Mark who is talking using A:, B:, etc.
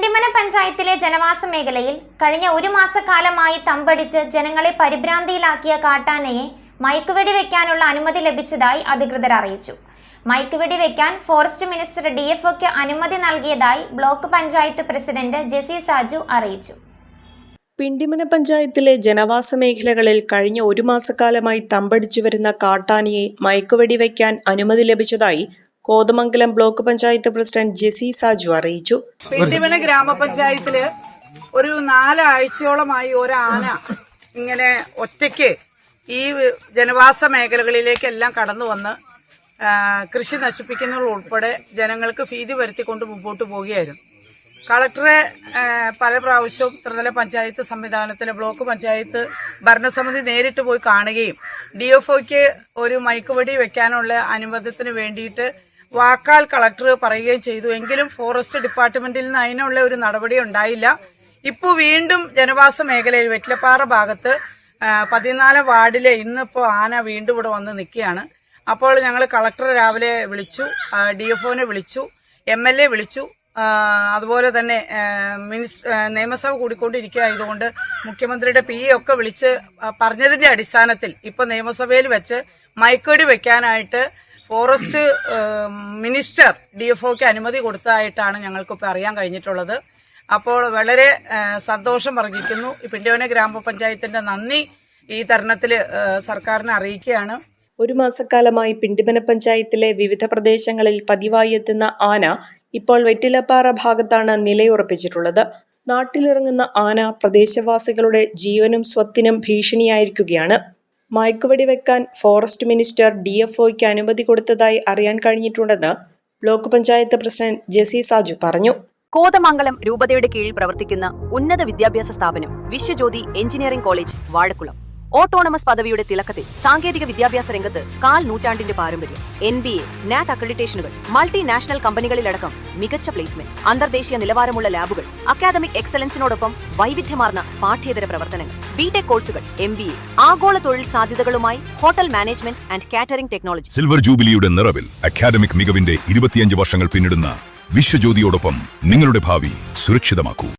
A: പിണ്ടിമന പഞ്ചായത്തിലെ ജനവാസ മേഖലയിൽ കഴിഞ്ഞ ഒരു മാസക്കാലമായി തമ്പടിച്ച് ജനങ്ങളെ പരിഭ്രാന്തിയിലാക്കിയ കാട്ടാനയെ മയക്കുവെടി വെക്കാനുള്ള അനുമതി ലഭിച്ചതായി അധികൃതർ അറിയിച്ചു. മയക്കുവെടി വെക്കാൻ ഫോറസ്റ്റ് മിനിസ്റ്റർ DFOയ്ക്ക് അനുമതി നൽകിയതായി ബ്ലോക്ക് പഞ്ചായത്ത് പ്രസിഡന്റ് ജെസി സാജു അറിയിച്ചു.
B: പിണ്ടിമന പഞ്ചായത്തിലെ ജനവാസ മേഖലകളിൽ കഴിഞ്ഞ ഒരു മാസക്കാലമായി തമ്പടിച്ചു വരുന്ന കാട്ടാനയെ മയക്കുവെടി വയ്ക്കാൻ അനുമതി ലഭിച്ചതായി കോതമംഗലം ബ്ലോക്ക് പഞ്ചായത്ത് പ്രസിഡന്റ് ജെസി സാജു അറിയിച്ചു.
C: പിണ്ടിമന ഗ്രാമപഞ്ചായത്തില് ഒരു 4 ആഴ്ചയോളമായി ഒരു ആന ഇങ്ങനെ ഒറ്റയ്ക്ക് ഈ ജനവാസ മേഖലകളിലേക്കെല്ലാം കടന്നു വന്ന് കൃഷി നശിപ്പിക്കുന്നത് ഉൾപ്പെടെ ജനങ്ങൾക്ക് ഭീതി വരുത്തിക്കൊണ്ട് മുമ്പോട്ട് പോവുകയായിരുന്നു. കളക്ടറെ പല പ്രാവശ്യവും ത്രിതല പഞ്ചായത്ത് സംവിധാനത്തിലെ ബ്ലോക്ക് പഞ്ചായത്ത് ഭരണസമിതി നേരിട്ട് പോയി കാണുകയും DFOയ്ക്ക് ഒരു മയക്കുവെടി വെക്കാനുള്ള അനുമതിത്തിന് വേണ്ടിയിട്ട് വാക്കാൽ കളക്ടർ പറയുകയും ചെയ്തു. എങ്കിലും ഫോറസ്റ്റ് ഡിപ്പാർട്ട്മെന്റിൽ നിന്ന് അതിനുള്ള ഒരു നടപടി ഉണ്ടായില്ല. ഇപ്പോൾ വീണ്ടും ജനവാസ മേഖലയിൽ വെറ്റിലപ്പാറ ഭാഗത്ത് 14 വാർഡിലെ ഇന്നിപ്പോൾ ആന വീണ്ടും ഇവിടെ വന്ന് നിൽക്കുകയാണ്. അപ്പോൾ ഞങ്ങൾ കളക്ടറെ രാവിലെ വിളിച്ചു, DFOനെ വിളിച്ചു, MLA വിളിച്ചു. അതുപോലെ തന്നെ നിയമസഭ കൂടിക്കൊണ്ടിരിക്കുകയായതുകൊണ്ട് മുഖ്യമന്ത്രിയുടെ PA ഒക്കെ വിളിച്ച് പറഞ്ഞതിന്റെ അടിസ്ഥാനത്തിൽ ഇപ്പൊ നിയമസഭയിൽ വെച്ച് മയക്കുവെടി വെക്കാനായിട്ട് ഫോറസ്റ്റ് മിനിസ്റ്റർ DFOയ്ക്ക് അനുമതി കൊടുത്തതായിട്ടാണ് ഞങ്ങൾക്കിപ്പോൾ അറിയാൻ കഴിഞ്ഞിട്ടുള്ളത്. അപ്പോൾ വളരെ സന്തോഷം അറിയിക്കുന്നു. പിണ്ടിമന ഗ്രാമപഞ്ചായത്തിന്റെ നന്ദി ഈ തരുണത്തിൽ സർക്കാരിനെ അറിയിക്കുകയാണ്.
B: ഒരു മാസക്കാലമായി പിണ്ടിമന പഞ്ചായത്തിലെ വിവിധ പ്രദേശങ്ങളിൽ പതിവായി എത്തുന്ന ആന ഇപ്പോൾ വെറ്റിലപ്പാറ ഭാഗത്താണ് നിലയുറപ്പിച്ചിട്ടുള്ളത്. നാട്ടിലിറങ്ങുന്ന ആന പ്രദേശവാസികളുടെ ജീവനും സ്വത്തിനും ഭീഷണിയായിരിക്കുകയാണ്. മയക്കുവെടി വെക്കാൻ ഫോറസ്റ്റ് മിനിസ്റ്റർ DFOയ്ക്ക് അനുമതി കൊടുത്തതായി അറിയാൻ കഴിഞ്ഞിട്ടുണ്ടെന്ന് ബ്ലോക്ക് പഞ്ചായത്ത് പ്രസിഡന്റ് ജെസി സാജു പറഞ്ഞു.
D: കോതമംഗലം രൂപതയുടെ കീഴിൽ പ്രവർത്തിക്കുന്ന ഉന്നത വിദ്യാഭ്യാസ സ്ഥാപനം Vishwajyothi engineering college Vazhakkulam autonomous പദവിയുടെ തിളക്കത്തിൽ സാങ്കേതിക വിദ്യാഭ്യാസ രംഗത്ത് 1/4 നൂറ്റാണ്ടിന്റെ പാരമ്പര്യം, NBA, NAT അക്രഡിറ്റേഷനുകൾ, മൾട്ടിനാഷണൽ കമ്പനികളിലടക്കം മികച്ച പ്ലേസ്മെന്റ്, അന്തർദേശീയ നിലവാരമുള്ള ലാബുകൾ, അക്കാദമിക് എക്സലൻസിനോടൊപ്പം വൈവിധ്യമാർന്ന പാഠ്യേതര പ്രവർത്തനങ്ങൾ, BTech കോഴ്സുകൾ, MBA, ആഗോള തൊഴിൽ സാധ്യതകളുമായി hotel management and catering technology.
E: Silver ജൂബിലിയുടെ നിറവിൽ അക്കാദമിക് മികവിന്റെ 25 വർഷങ്ങൾ പിന്നിടുന്ന വിശ്വജ്യോതിയോടൊപ്പം നിങ്ങളുടെ ഭാവി സുരക്ഷിതമാക്കൂ.